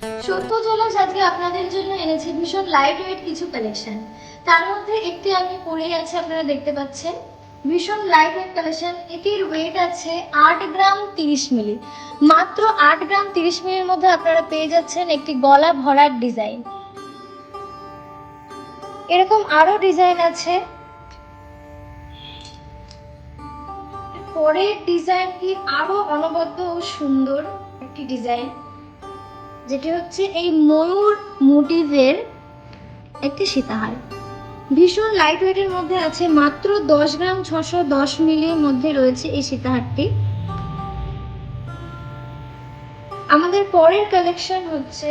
সত্য জুয়েলার্স আজকে আপনাদের জন্য এনেছে ভীষণ লাইট ওয়েট কিছু কালেকশন। তার মধ্যে একটি আমি পরে আছি, আপনারা দেখতে পাচ্ছেন ভীষণ লাইট ওয়েট কালেকশন। এটির ওয়েট আছে 8 গ্রাম 30 মিলি। মাত্র 8 গ্রাম 30 মিলির মধ্যে আপনারা পেয়ে যাচ্ছেন একটি গলা ভরার ডিজাইন। এরকম আরো ডিজাইন আছে। পরের ডিজাইনটি আরো অনবদ্য ও সুন্দর একটি ডিজাইন, যেটি হচ্ছে এই ময়ূর মোটিভের একটি সীতাহার। ভীষণ লাইট ওয়েটের মধ্যে আছে, মাত্র 10 গ্রাম 610 মিলির মধ্যে রয়েছে এই সীতাহারটি। আমাদের পরের কালেকশন হচ্ছে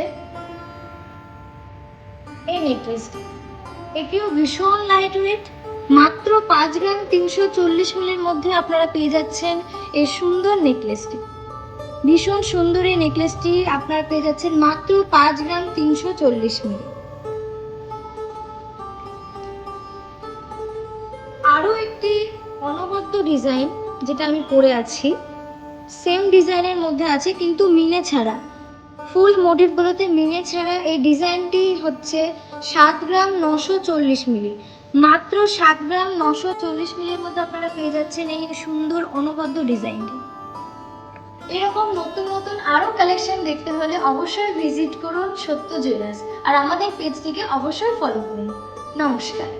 এই নেকলেসটি। এটিও ভীষণ লাইট ওয়েট, মাত্র 5 গ্রাম 340 মিলির মধ্যে আপনারা পেয়ে যাচ্ছেন এই সুন্দর নেকলেসটি। ভীষণ সুন্দর এই নেকলেসটি আপনারা পেয়ে যাচ্ছেন মাত্র 5 গ্রাম 340 মিলি। আরো একটি অনবদ্য ডিজাইন যেটা আমি পরে আছি, সেম ডিজাইনের মধ্যে আছে কিন্তু মিনে ছাড়া। ফুল মোটিভগুলোতে মিনে ছাড়া এই ডিজাইনটি হচ্ছে 7 গ্রাম 940 মিলি। মাত্র 7 গ্রাম 940 মিলির মধ্যে আপনারা পেয়ে যাচ্ছেন এই সুন্দর অনবদ্য ডিজাইনটি। এরকম নতুন নতুন আরো কালেকশন দেখতে হলে অবশ্যই ভিজিট করুন সত্য জুয়েলার্স, আর আমাদের পেজটিকে অবশ্যই ফলো করুন। নমস্কার।